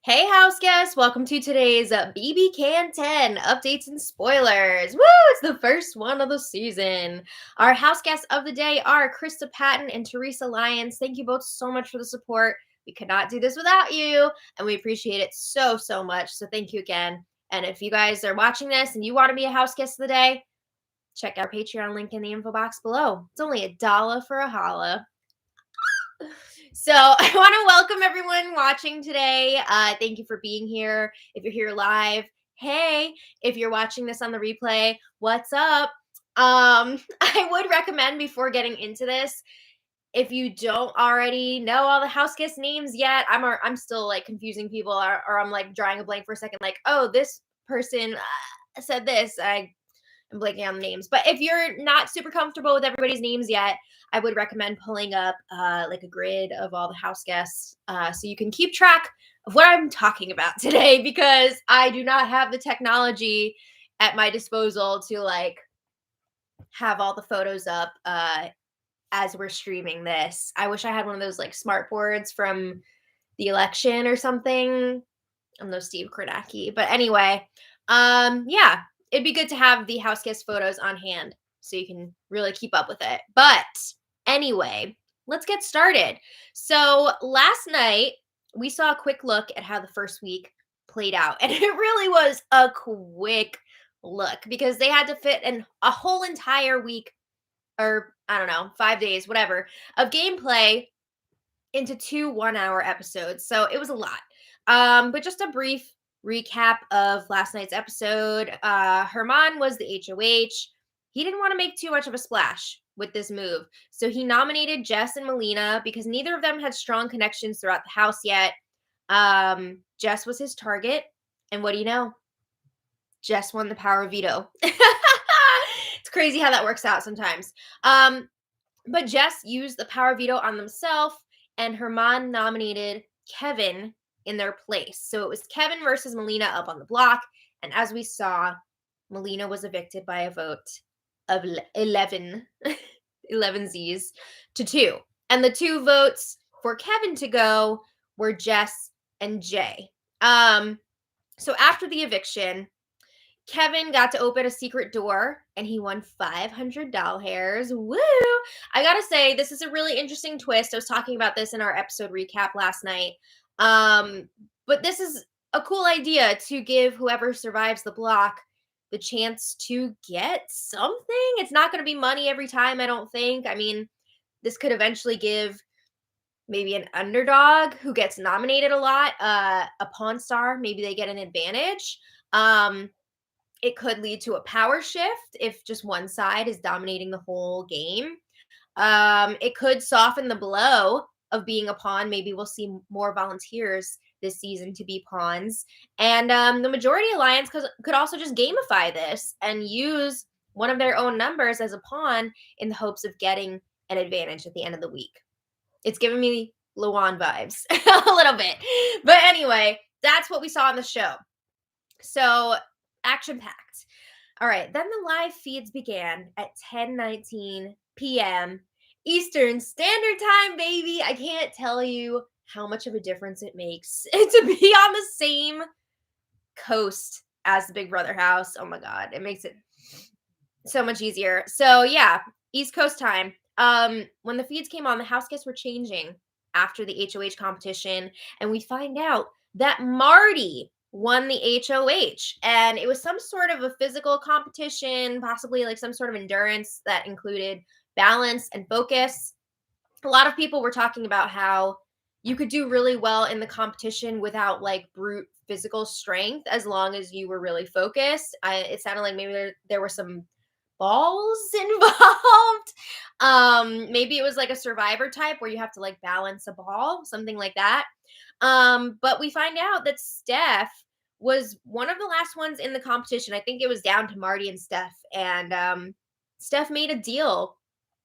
Hey, house guests, welcome to today's BBCan 10 updates and spoilers. Woo! It's the first one of the season. Our house guests of the day are Krista Patton and Teresa Lyons. Thank you both so much for the support. We could not do this without you, and we appreciate it so, so much. So, thank you again. And if you guys are watching this and you want to be a house guest of the day, check our Patreon link in the info box below. It's only $1 for a holla. So I want to welcome everyone watching today. Thank you for being here. If you're here live, hey. If you're watching this on the replay, what's up? I would recommend before getting into this, if you don't already know all the house guest names yet, I'm still like confusing people, or I'm like drawing a blank for a second. Like, oh, this person said this. I'm blanking on the names. But if you're not super comfortable with everybody's names yet, I would recommend pulling up like a grid of all the house guests so you can keep track of what I'm talking about today, because I do not have the technology at my disposal to like have all the photos up as we're streaming this. I wish I had one of those like smart boards from the election or something. I'm no Steve Kornacki. But anyway, yeah, it'd be good to have the house guest photos on hand so you can really keep up with it. But anyway, let's get started. So last night, we saw a quick look at how the first week played out. And it really was a quick look because they had to fit in a whole entire week, or I don't know, 5 days, whatever, of gameplay into 2 1-hour episodes. So it was a lot. But just a brief recap of last night's episode. Herman was the HOH. He didn't want to make too much of a splash with this move. So he nominated Jess and Melina because neither of them had strong connections throughout the house yet. Jess was his target. And what do you know? Jess won the power of veto. It's crazy how that works out sometimes. But Jess used the power veto on themselves, and Herman nominated Kevin in their place. So it was Kevin versus Melina up on the block. And as we saw, Melina was evicted by a vote of 11 Z's to 2. And the 2 votes for Kevin to go were Jess and Jay. So after the eviction, Kevin got to open a secret door and he won $500. Woo! I gotta say, this is a really interesting twist. I was talking about this in our episode recap last night. But this is a cool idea to give whoever survives the block the chance to get something. It's not going to be money every time, I don't think. I mean, this could eventually give maybe an underdog who gets nominated a lot, a Pawn Star, maybe they get an advantage. It could lead to a power shift if just one side is dominating the whole game. It could soften the blow of being a pawn. Maybe we'll see more volunteers this season to be pawns. And the Majority Alliance could also just gamify this and use one of their own numbers as a pawn in the hopes of getting an advantage at the end of the week. It's giving me Luan vibes a little bit. But anyway, that's what we saw in the show. So action-packed. All right, then the live feeds began at 10:19 p.m. Eastern Standard Time, baby. I can't tell you how much of a difference it makes to be on the same coast as the Big Brother house. Oh my God, it makes it so much easier. So yeah, East Coast time. When the feeds came on, the house guests were changing after the HOH competition, and we find out that Marty won the HOH, and it was some sort of a physical competition, possibly like some sort of endurance that included balance and focus. A lot of people were talking about how you could do really well in the competition without like brute physical strength as long as you were really focused. It sounded like maybe there were some balls involved. Maybe it was like a survivor type where you have to like balance a ball, something like that. But we find out that Steph was one of the last ones in the competition. I think it was down to Marty and Steph. And Steph made a deal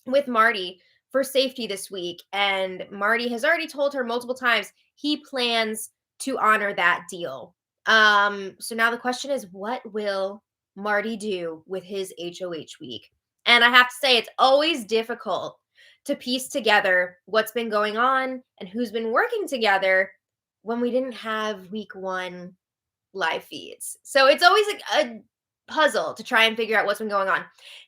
with Marty for safety this week. And Marty has already told her multiple times he plans to honor that deal. So now the question is, what will Marty do with his HOH week? And I have to say, it's always difficult to piece together what's been going on and who's been working together when we didn't have week 1 live feeds. So it's always like a puzzle to try and figure out what's been going on.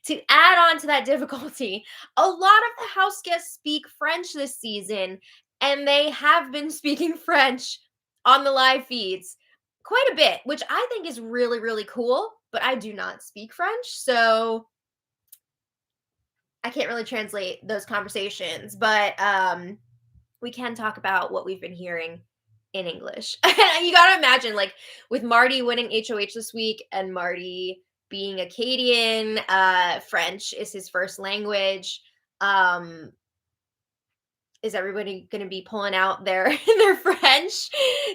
To add on to that difficulty, a lot of the house guests speak French this season, and they have been speaking French on the live feeds quite a bit, which I think is really, really cool. But I do not speak French, so I can't really translate those conversations. But we can talk about what we've been hearing in English. You got to imagine, like, with Marty winning HOH this week and Marty being Acadian, French is his first language. Um, is everybody going to be pulling out their their French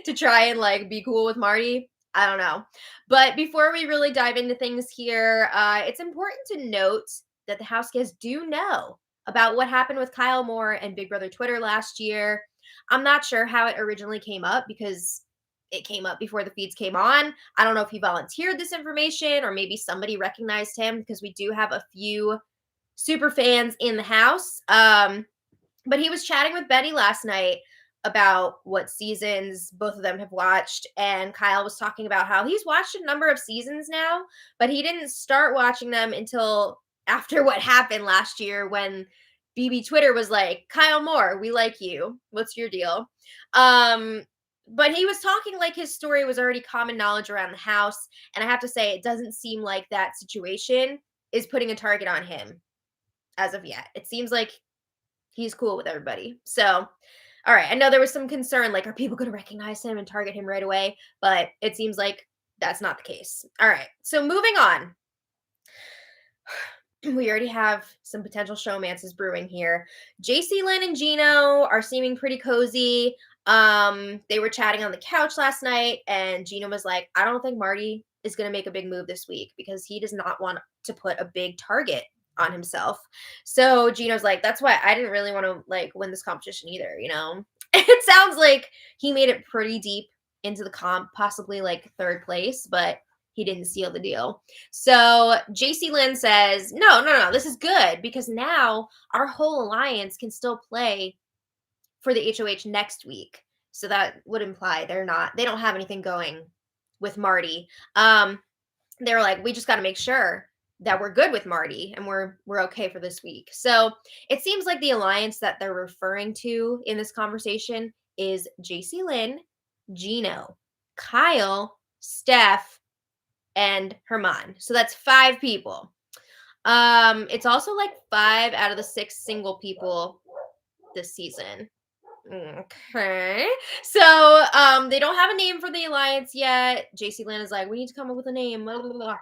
to try and like be cool with Marty? I don't know. But before we really dive into things here, it's important to note that the house guests do know about what happened with Kyle Moore and Big Brother Twitter last year. I'm not sure how it originally came up because it came up before the feeds came on. I don't know if he volunteered this information or maybe somebody recognized him because we do have a few super fans in the house. But he was chatting with Betty last night about what seasons both of them have watched. And Kyle was talking about how he's watched a number of seasons now, but he didn't start watching them until after what happened last year when BB Twitter was like, Kyle Moore, we like you. What's your deal? But he was talking like his story was already common knowledge around the house. And I have to say, it doesn't seem like that situation is putting a target on him as of yet. It seems like he's cool with everybody. So, all right. I know there was some concern, like, are people going to recognize him and target him right away? But it seems like that's not the case. All right. So, moving on. We already have some potential showmances brewing here. Jacey-Lynn and Gino are seeming pretty cozy. They were chatting on the couch last night, and Gino was like, I don't think Marty is going to make a big move this week because he does not want to put a big target on himself. So Gino's like, that's why I didn't really want to like win this competition either, you know? It sounds like he made it pretty deep into the comp, possibly like 3rd place, but he didn't seal the deal. So Jacey-Lynn says, no, this is good because now our whole alliance can still play for the HOH next week. So that would imply they don't have anything going with Marty. They were like, we just got to make sure that we're good with Marty and we're okay for this week. So it seems like the alliance that they're referring to in this conversation is Jacey-Lynn, Gino, Kyle, Steph, and Herman. So that's 5 people. It's also like 5 out of the 6 single people this season. Okay. So they don't have a name for the alliance yet. Jacey-Lynn is like, we need to come up with a name. Blah, blah,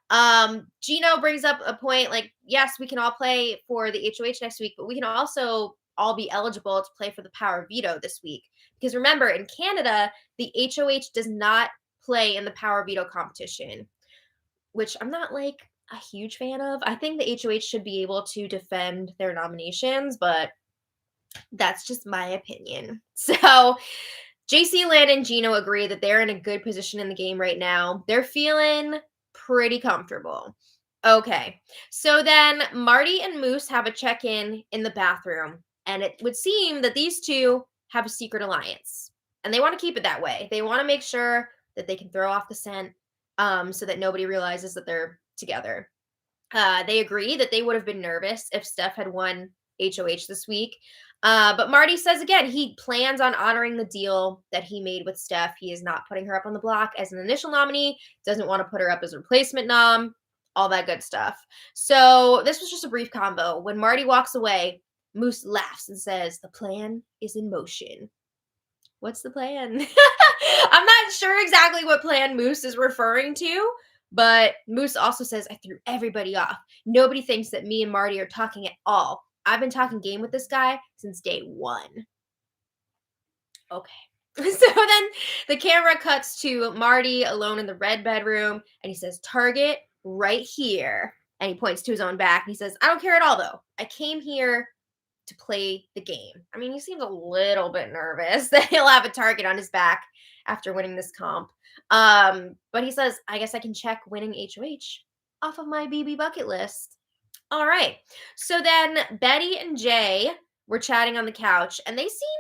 blah. Gino brings up a point like, yes, we can all play for the HOH next week, but we can also all be eligible to play for the Power Veto this week. Because remember, in Canada, the HOH does not play in the Power Veto competition, which I'm not like a huge fan of. I think the HOH should be able to defend their nominations, but that's just my opinion. So Jacey-Lynn and Gino agree that they're in a good position in the game right now. They're feeling pretty comfortable. Okay. So then Marty and Moose have a check-in in the bathroom, and it would seem that these two have a secret alliance, and they want to keep it that way. They want to make sure that they can throw off the scent so that nobody realizes that they're together. They agree that they would have been nervous if Steph had won HOH this week. But Marty says again, he plans on honoring the deal that he made with Steph. He is not putting her up on the block as an initial nominee, doesn't want to put her up as a replacement nom, all that good stuff. So this was just a brief combo. When Marty walks away, Moose laughs and says, the plan is in motion. What's the plan? I'm not sure exactly what plan Moose is referring to, but Moose also says, I threw everybody off. Nobody thinks that me and Marty are talking at all. I've been talking game with this guy since day 1. Okay. So then the camera cuts to Marty alone in the red bedroom, and he says, target right here. And he points to his own back. And he says, I don't care at all, though. I came here to play the game. I mean, he seems a little bit nervous that he'll have a target on his back after winning this comp. But he says, I guess I can check winning HOH off of my BB bucket list. All right. So then Betty and Jay were chatting on the couch, and they seem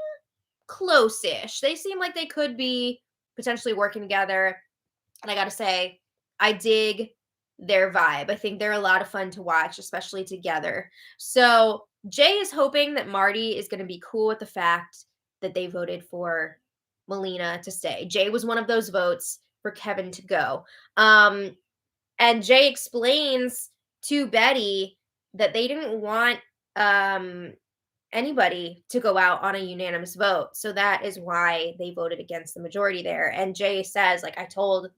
close-ish. They seem like they could be potentially working together. And I gotta say, I dig their vibe. I think they're a lot of fun to watch, especially together. So Jay is hoping that Marty is going to be cool with the fact that they voted for Melina to stay. Jay was one of those votes for Kevin to go. And Jay explains to Betty that they didn't want anybody to go out on a unanimous vote. So that is why they voted against the majority there. And Jay says, like, I told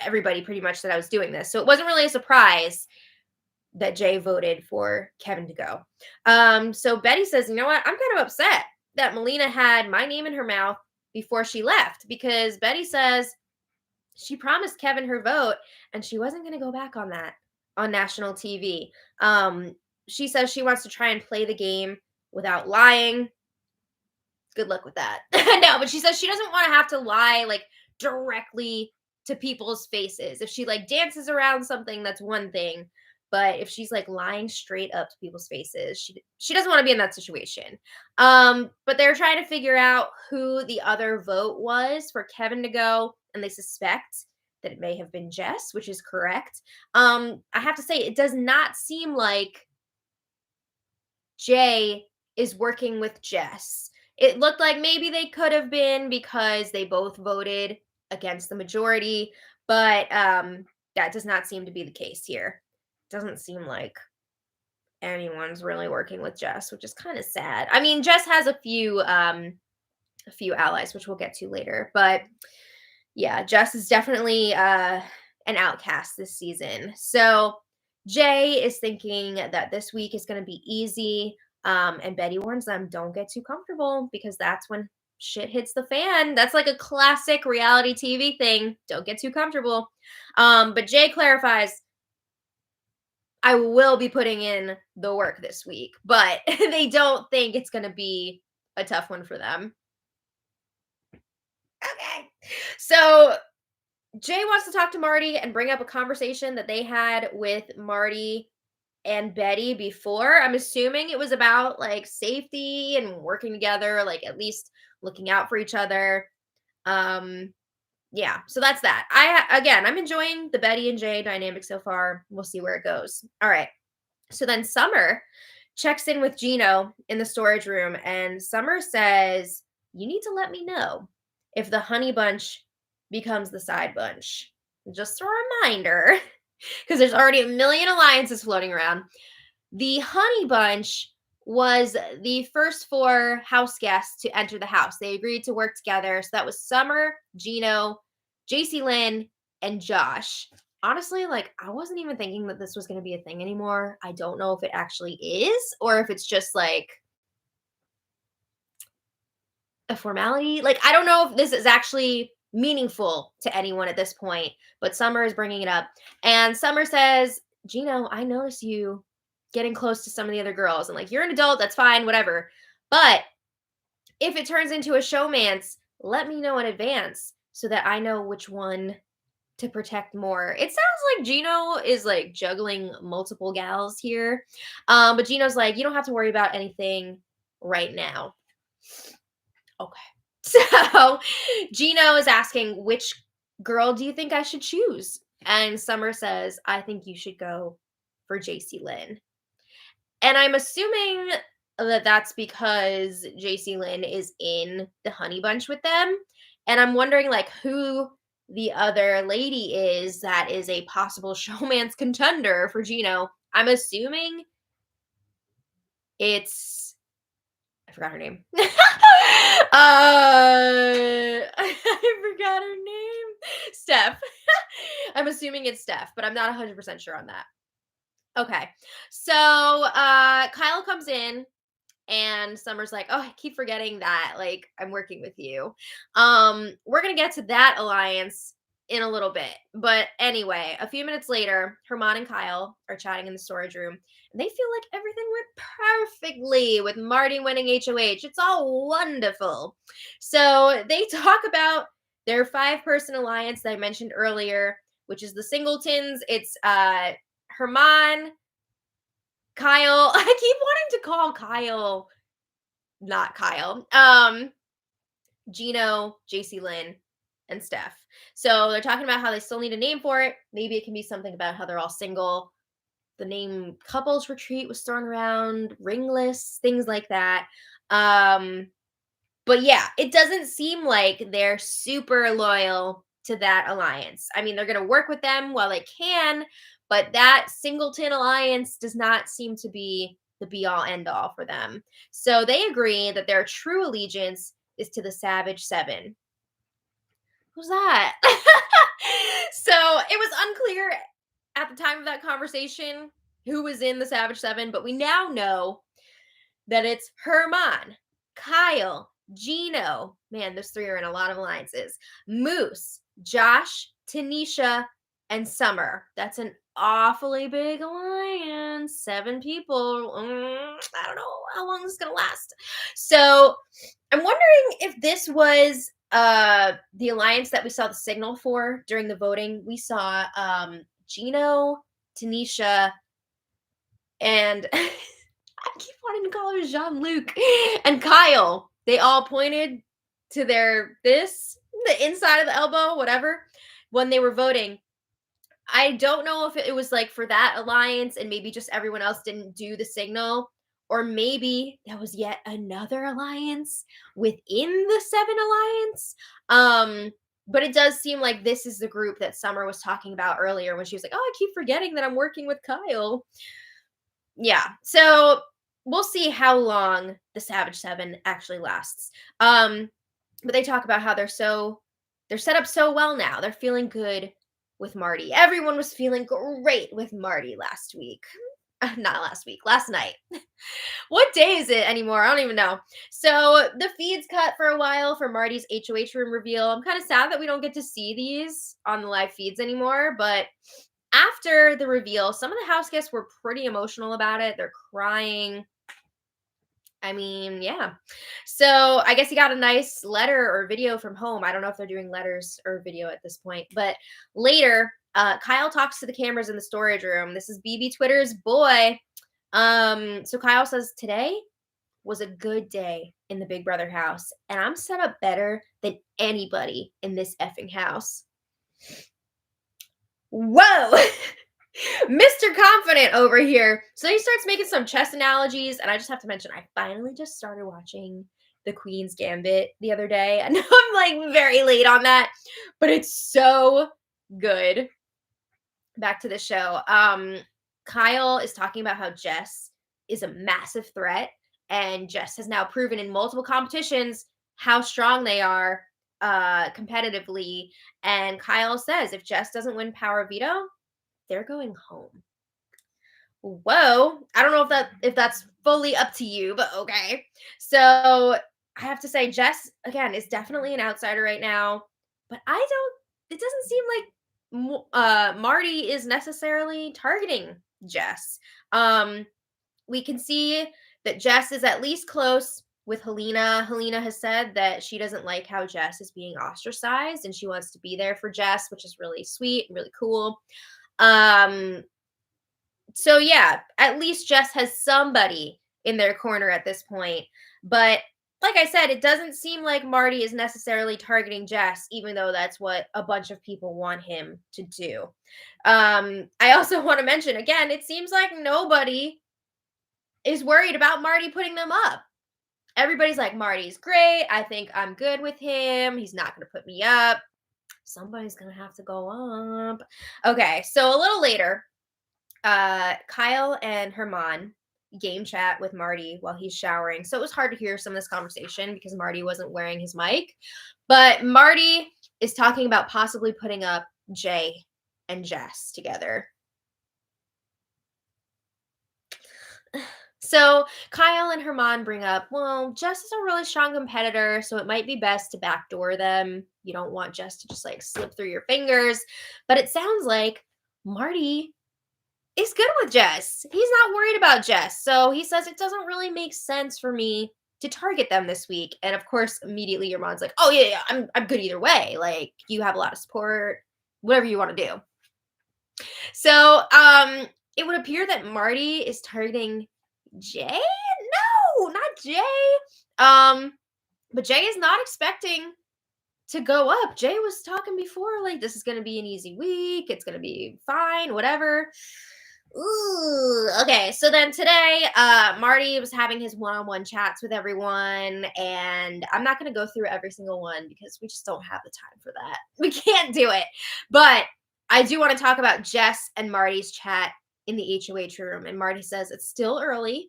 everybody pretty much that I was doing this. So it wasn't really a surprise that Jay voted for Kevin to go. So Betty says, you know what? I'm kind of upset that Melina had my name in her mouth before she left, because Betty says she promised Kevin her vote and she wasn't going to go back on that on national TV. She says she wants to try and play the game without lying. Good luck with that. No, but she says she doesn't want to have to lie like directly to people's faces. If she like dances around something, that's one thing. But if she's like lying straight up to people's faces, she doesn't want to be in that situation. But they're trying to figure out who the other vote was for Kevin to go, and they suspect that it may have been Jess, which is correct. I have to say, it does not seem like Jay is working with Jess. It looked like maybe they could have been because they both voted against the majority, but that does not seem to be the case here. Doesn't seem like anyone's really working with Jess, which is kind of sad. I mean, Jess has a few allies, which we'll get to later, but yeah, Jess is definitely an outcast this season. So Jay is thinking that this week is going to be easy. And Betty warns them, don't get too comfortable, because that's when shit hits the fan. That's like a classic reality TV thing. Don't get too comfortable. But Jay clarifies, I will be putting in the work this week, but they don't think it's going to be a tough one for them. Okay. So Jay wants to talk to Marty and bring up a conversation that they had with Marty and Betty before. I'm assuming it was about like safety and working together, like at least looking out for each other. Yeah, so that's that. I'm enjoying the Betty and Jay dynamic so far. We'll see where it goes. All right. So then Summer checks in with Gino in the storage room, and Summer says, you need to let me know if the honey bunch becomes the side bunch. Just a reminder, because there's already a million alliances floating around. The honey bunch was the first 4 house guests to enter the house. They agreed to work together. So that was Summer, Gino, Jacey-Lynn, and Josh. Honestly, like, I wasn't even thinking that this was going to be a thing anymore. I don't know if it actually is, or if it's just like a formality. Like, I don't know if this is actually meaningful to anyone at this point, but Summer is bringing it up. And Summer says, Gino, I notice you getting close to some of the other girls, and like, you're an adult, that's fine, whatever. But if it turns into a showmance, let me know in advance so that I know which one to protect more. It sounds like Gino is like juggling multiple gals here. But Gino's like, you don't have to worry about anything right now. Okay. So Gino is asking, which girl do you think I should choose? And Summer says, I think you should go for Jacey-Lynn. And I'm assuming that that's because Jacey-Lynn is in the honey bunch with them. And I'm wondering like who the other lady is that is a possible showmance contender for Gino. I'm assuming it's, I forgot her name. I forgot her name. Steph. I'm assuming it's Steph, but I'm not 100% sure on that. Okay. So Kyle comes in, and Summer's like, oh, I keep forgetting that. Like, I'm working with you. We're going to get to that alliance in a little bit. But anyway, a few minutes later, Herman and Kyle are chatting in the storage room, and they feel like everything went perfectly with Marty winning HOH. It's all wonderful. So they talk about their 5-person alliance that I mentioned earlier, which is the Singletons. It's Herman, Kyle. I keep wanting to call Kyle not Kyle. Gino, Jacey-Lynn, and Steph. So they're talking about how they still need a name for it. Maybe it can be something about how they're all single. The name couples retreat was thrown around, ringless, things like that. But yeah, it doesn't seem like they're super loyal to that alliance. I mean, they're going to work with them while they can, but that singleton alliance does not seem to be the be all end all for them. So they agree that their true allegiance is to the Savage Seven. Who's that? So it was unclear at the time of that conversation who was in the Savage Seven, but we now know that it's Herman, Kyle, Gino. Man, those three are in a lot of alliances. Moose, Josh, Tanisha, and Summer. That's an awfully big alliance. 7 people. I don't know how long this is going to last. So I'm wondering if this was the alliance that we saw the signal for during the voting. We saw Gino, Tanisha, and I keep wanting to call her Jean-Luc and Kyle. They all pointed to the inside of the elbow, whatever, when they were voting. I don't know if it was like for that alliance and maybe just everyone else didn't do the signal, or maybe that was yet another alliance within the 7 alliance. But it does seem like this is the group that Summer was talking about earlier when she was like, "Oh, I keep forgetting that I'm working with Kyle." Yeah. So we'll see how long the Savage Seven actually lasts. But they talk about how they're set up so well now. They're feeling good with Marty. Everyone was feeling great with Marty last week. Not last week, last night. What day is it anymore? I don't even know. So the feed's cut for a while for Marty's HOH room reveal. I'm kind of sad that we don't get to see these on the live feeds anymore, but after the reveal, some of the house guests were pretty emotional about it. They're crying. I mean, yeah. So I guess he got a nice letter or video from home. I don't know if they're doing letters or video at this point, but later, Kyle talks to the cameras in the storage room. This is BB Twitter's boy. So Kyle says, "Today was a good day in the Big Brother house, and I'm set up better than anybody in this effing house." Whoa. Mr. Confident over here. So he starts making some chess analogies, and I just have to mention, I finally just started watching The Queen's Gambit the other day. I know I'm like very late on that, but it's so good. Back to the show. Kyle is talking about how Jess is a massive threat, and Jess has now proven in multiple competitions how strong they are competitively. And Kyle says if Jess doesn't win Power Veto, they're going home. Whoa. I don't know if that's fully up to you, but okay. So I have to say, Jess, again, is definitely an outsider right now. But it doesn't seem like Marty is necessarily targeting Jess. We can see that Jess is at least close with Helena. Helena has said that she doesn't like how Jess is being ostracized and she wants to be there for Jess, which is really sweet and really cool. So yeah, at least Jess has somebody in their corner at this point. But like I said, it doesn't seem like Marty is necessarily targeting Jess, even though that's what a bunch of people want him to do. I also want to mention, again, it seems like nobody is worried about Marty putting them up. Everybody's like, Marty's great. I think I'm good with him. He's not going to put me up. Somebody's going to have to go up. Okay, so a little later, Kyle and Herman game chat with Marty while he's showering. So it was hard to hear some of this conversation because Marty wasn't wearing his mic. But Marty is talking about possibly putting up Jay and Jess together. So Kyle and Herman bring up, well, Jess is a really strong competitor, so it might be best to backdoor them. You don't want Jess to just like slip through your fingers. But it sounds like Marty is good with Jess. He's not worried about Jess. So he says it doesn't really make sense for me to target them this week. And of course, immediately your mom's like, "Oh yeah, I'm good either way. Like you have a lot of support, whatever you want to do." So it would appear that Marty is targeting Jay? No, not Jay. But Jay is not expecting to go up. Jay was talking before, like, this is going to be an easy week. It's going to be fine, whatever. Ooh, okay. So then today, Marty was having his one-on-one chats with everyone, and I'm not going to go through every single one because we just don't have the time for that. We can't do it. But I do want to talk about Jess and Marty's chat in the HOH room. And Marty says, it's still early,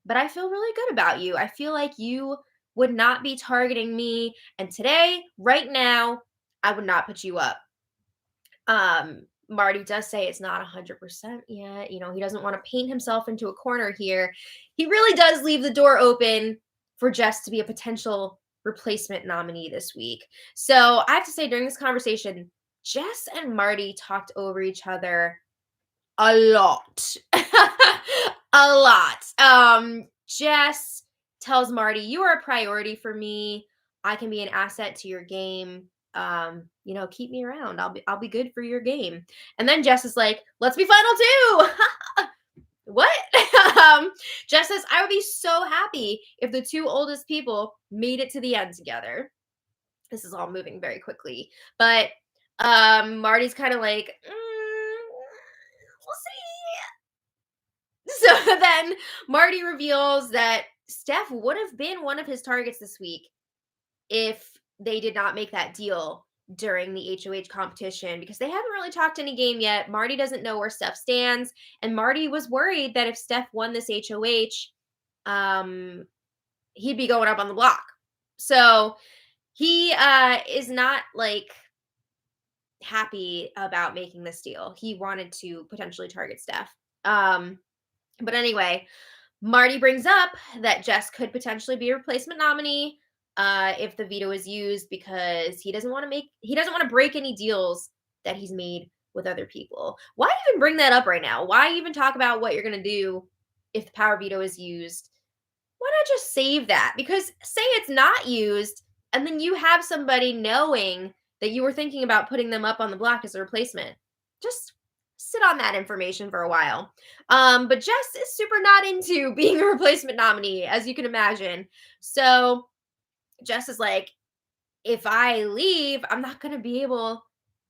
but I feel really good about you. I feel like you would not be targeting me. And today, right now, I would not put you up. Marty does say it's not 100% yet. You know, he doesn't want to paint himself into a corner here. He really does leave the door open for Jess to be a potential replacement nominee this week. So I have to say, during this conversation, Jess and Marty talked over each other a lot. A lot. Jess tells Marty, you are a priority for me. I can be an asset to your game. You know, keep me around. I'll be good for your game. And then Jess is like, let's be final two. What? Jess says, I would be so happy if the two oldest people made it to the end together. This is all moving very quickly. But Marty's kind of like, we'll see. So then Marty reveals that Steph would have been one of his targets this week if they did not make that deal during the HOH competition, because they haven't really talked any game yet. Marty doesn't know where Steph stands, and Marty was worried that if Steph won this HOH, he'd be going up on the block. So he is not like happy about making this deal. He wanted to potentially target Steph. But anyway, Marty brings up that Jess could potentially be a replacement nominee if the veto is used, because he doesn't want to break any deals that he's made with other people. Why even bring that up right now? Why even talk about what you're going to do if the power veto is used? Why not just save that? Because say it's not used, and then you have somebody knowing that you were thinking about putting them up on the block as a replacement. Just sit on that information for a while. But Jess is super not into being a replacement nominee, as you can imagine. So Jess is like, if I leave, I'm not going to be able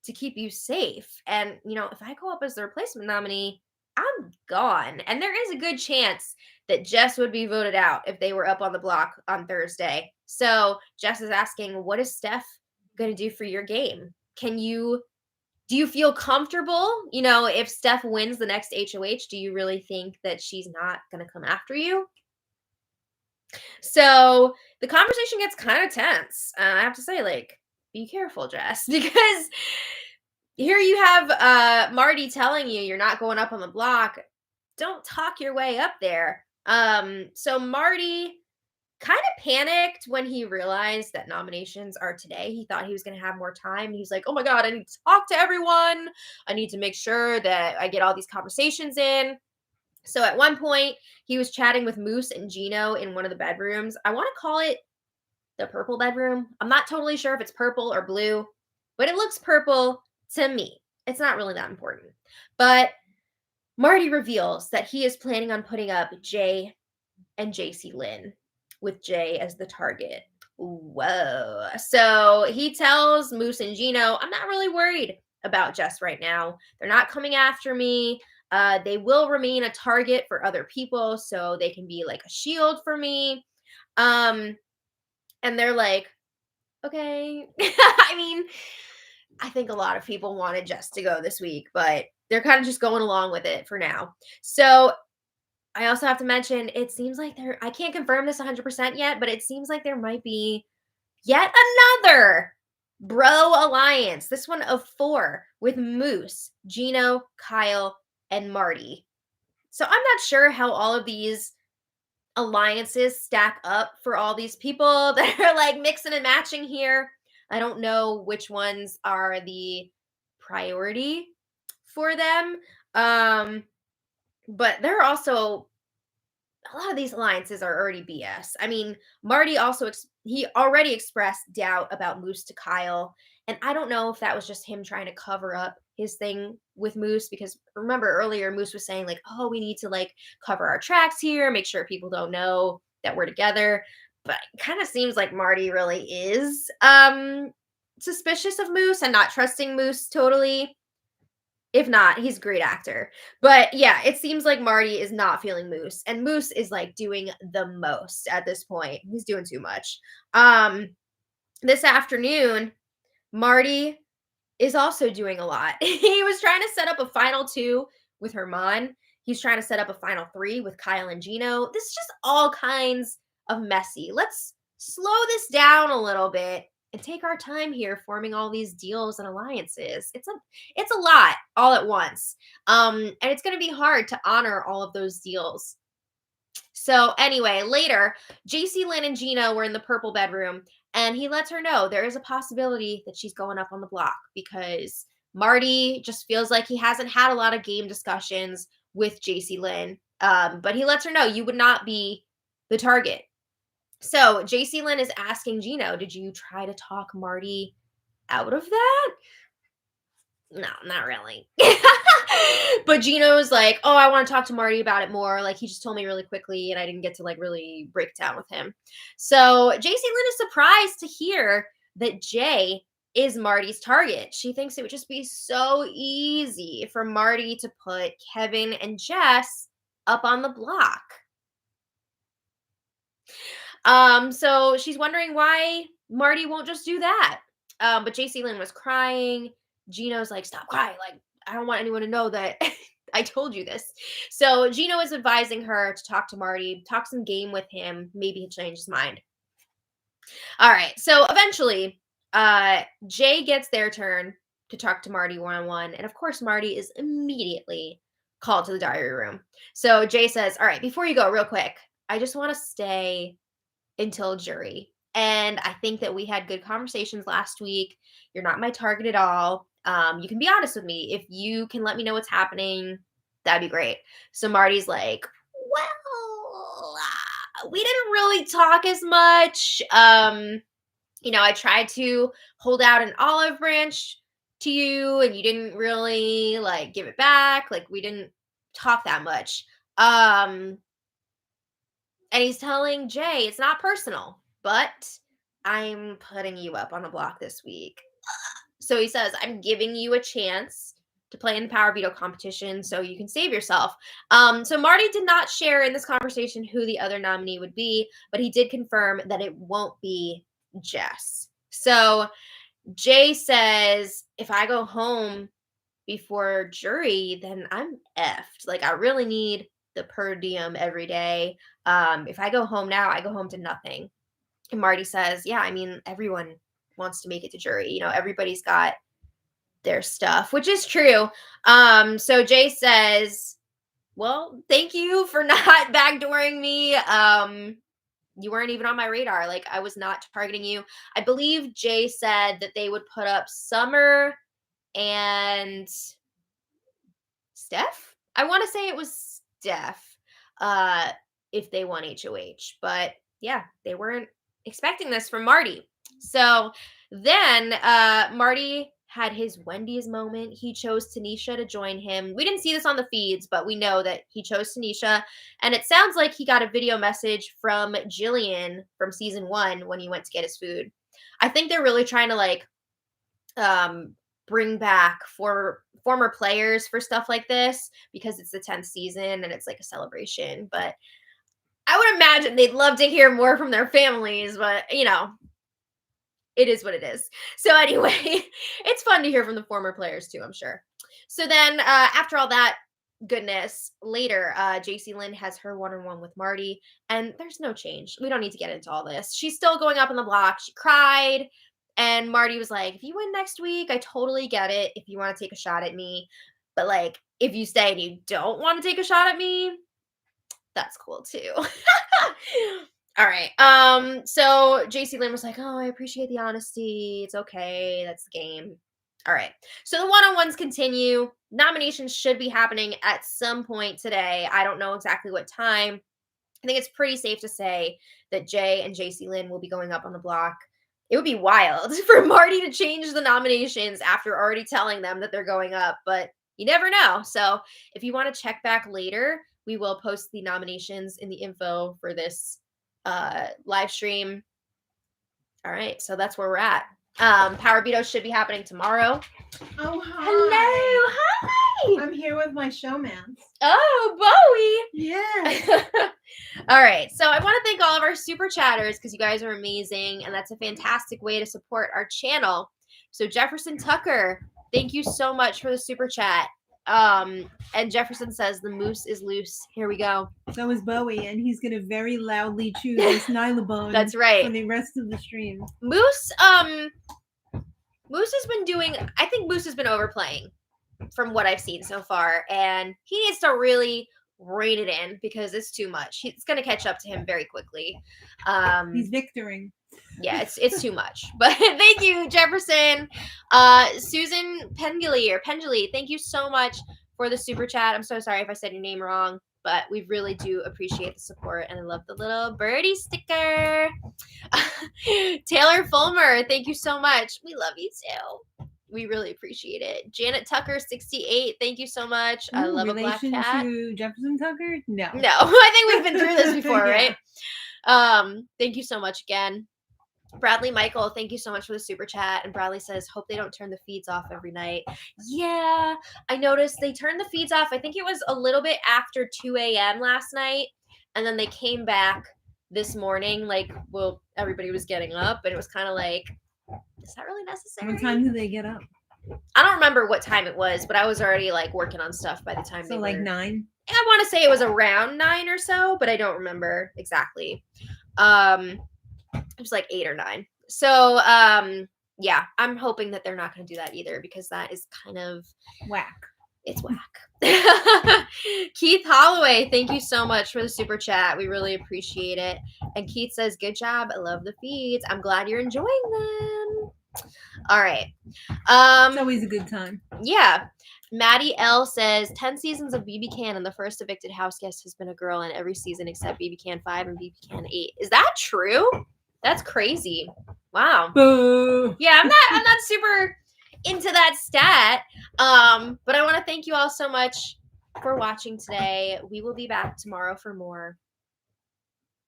to keep you safe. And, you know, if I go up as the replacement nominee, I'm gone. And there is a good chance that Jess would be voted out if they were up on the block on Thursday. So Jess is asking, what is Steph going to do for your game? Do you feel comfortable? You know, if Steph wins the next HOH, do you really think that she's not going to come after you? So the conversation gets kind of tense. I have to say, like, be careful, Jess, because here you have Marty telling you you're not going up on the block. Don't talk your way up there. So Marty kind of panicked when he realized that nominations are today. He thought he was going to have more time. He's like, oh my God, I need to talk to everyone. I need to make sure that I get all these conversations in. So at one point, he was chatting with Moose and Gino in one of the bedrooms. I want to call it the purple bedroom. I'm not totally sure if it's purple or blue, but it looks purple to me. It's not really that important. But Marty reveals that he is planning on putting up Jay and Jacey-Lynn, with Jay as the target. Whoa. So he tells Moose and Gino, I'm not really worried about Jess right now. They're not coming after me. They will remain a target for other people, so they can be like a shield for me. And they're like, okay. I mean, I think a lot of people wanted Jess to go this week, but they're kind of just going along with it for now. So I also have to mention, it seems like I can't confirm this 100% yet, but it seems like there might be yet another bro alliance. This one of 4 with Moose, Gino, Kyle, and Marty. So I'm not sure how all of these alliances stack up for all these people that are like mixing and matching here. I don't know which ones are the priority for them. But there are also a lot of these alliances are already BS. I mean, Marty also he already expressed doubt about Moose to Kyle, and I don't know if that was just him trying to cover up his thing with Moose, because remember earlier Moose was saying like, "Oh, we need to like cover our tracks here, make sure people don't know that we're together." but it kind of seems like Marty really is suspicious of Moose and not trusting Moose totally. If not, he's a great actor. But yeah, it seems like Marty is not feeling Moose, and Moose is like doing the most at this point. He's doing too much. This afternoon, Marty is also doing a lot. He was trying to set up a final two with Herman. He's trying to set up a final three with Kyle and Gino. This is just all kinds of messy. Let's slow this down a little bit and take our time here forming all these deals and alliances. It's a lot all at once. And it's going to be hard to honor all of those deals. So anyway, later, Jacey-Lynn and Gino were in the purple bedroom, and he lets her know there is a possibility that she's going up on the block because Marty just feels like he hasn't had a lot of game discussions with Jacey-Lynn. But he lets her know you would not be the target. So Jacey-Lynn is asking Gino, did you try to talk Marty out of that? No, not really. But Gino's like, oh, I want to talk to Marty about it more. Like, he just told me really quickly, and I didn't get to like really break down with him. So Jacey-Lynn is surprised to hear that Jay is Marty's target. She thinks it would just be so easy for Marty to put Kevin and Jess up on the block. So she's wondering why Marty won't just do that. But Jacey-Lynn was crying. Gino's like, stop crying. Like, I don't want anyone to know that I told you this. So Gino is advising her to talk to Marty, talk some game with him. Maybe he'll change his mind. All right. So eventually, Jay gets their turn to talk to Marty one-on-one. And of course, Marty is immediately called to the diary room. So Jay says, all right, before you go, real quick, I just want to stay until jury. And I think that we had good conversations last week. You're not my target at all. You can be honest with me. If you can let me know what's happening, that'd be great. So Marty's like, well, we didn't really talk as much. I tried to hold out an olive branch to you and you didn't really like give it back. Like, we didn't talk that much. And he's telling Jay it's not personal, but I'm putting you up on the block this week. So he says, I'm giving you a chance to play in the power veto competition so you can save yourself. So Marty did not share in this conversation who the other nominee would be, but he did confirm that it won't be Jess. So Jay says, if I go home before jury, then I'm effed. Like, I really need the per diem every day. If I go home now, I go home to nothing. And Marty says, yeah, I mean, everyone wants to make it to jury. Everybody's got their stuff, which is true. So Jay says, well, thank you for not backdooring me. You weren't even on my radar. Like, I was not targeting you. I believe Jay said that they would put up Summer and Steph. I want to say it was Steph if they won HOH. But yeah, they weren't expecting this from Marty. So then Marty had his Wendy's moment. He chose Tanisha to join him. We didn't see this on the feeds, but we know that he chose Tanisha. And it sounds like he got a video message from Jillian from season 1 when he went to get his food. I think they're really trying to like bring back former players for stuff like this because it's the 10th season and it's like a celebration. But I would imagine they'd love to hear more from their families, but it is what it is. So anyway, it's fun to hear from the former players too, I'm sure. So then after all that goodness, later, Jacey-Lynn has her one-on-one with Marty, and there's no change. We don't need to get into all this. She's still going up on the block. She cried, and Marty was like, if you win next week, I totally get it if you want to take a shot at me. But like, if you say and you don't want to take a shot at me, that's cool too. All right. So Jacey-Lynn was like, oh, I appreciate the honesty. It's okay. That's the game. All right. So the one-on-ones continue. Nominations should be happening at some point today. I don't know exactly what time. I think it's pretty safe to say that Jay and Jacey-Lynn will be going up on the block. It would be wild for Marty to change the nominations after already telling them that they're going up, but you never know. So if you want to check back later, we will post the nominations in the info for this live stream. All right, so that's where we're at. Power Beato should be happening tomorrow. Oh, hi. Hello, hi. I'm here with my showman. Oh, Bowie. Yeah. All right, so I want to thank all of our super chatters because you guys are amazing, and that's a fantastic way to support our channel. So Jefferson Tucker, thank you so much for the super chat. And Jefferson says the moose is loose. Here we go. So is Bowie, and he's gonna very loudly chew this nylabone. That's right. For the rest of the stream. Moose has been doing. I think Moose has been overplaying, from what I've seen so far, and he needs to really rein it in because it's too much. It's going to catch up to him very quickly. He's victoring. Yeah, it's too much. But thank you, Jefferson. Susan Pendley, thank you so much for the super chat. I'm so sorry if I said your name wrong, but we really do appreciate the support, and I love the little birdie sticker. Taylor Fulmer, thank you so much. We love you too. We really appreciate it. Janet Tucker, 68, thank you so much. I love a black cat. To Jefferson Tucker? No. No, I think we've been through this before, Yeah. right? Thank you so much again. Bradley Michael, thank you so much for the super chat. And Bradley says, hope they don't turn the feeds off every night. Yeah, I noticed they turned the feeds off. I think it was a little bit after 2 a.m. last night. And then they came back this morning, like, well, everybody was getting up. And it was kind of like, is that really necessary? What time did they get up? I don't remember what time it was, but I was already, like, working on stuff by the time So, like, 9? I want to say it was around 9 or so, but I don't remember exactly. It was like 8 or 9. So, yeah, I'm hoping that they're not going to do that either because that is kind of whack. It's whack. Keith Holloway, thank you so much for the super chat. We really appreciate it. And Keith says, good job. I love the feeds. I'm glad you're enjoying them. All right. It's always a good time. Yeah. Maddie L says 10 seasons of BBCan and the first evicted house guest has been a girl in every season except BBCan 5 and BBCan 8. Is that true? That's crazy. Wow. Yeah, I'm not super into that stat. But I want to thank you all so much for watching today. We will be back tomorrow for more.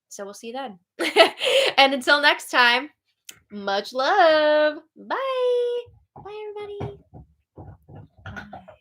So we'll see you then. And until next time, much love. Bye. Bye, everybody. Bye.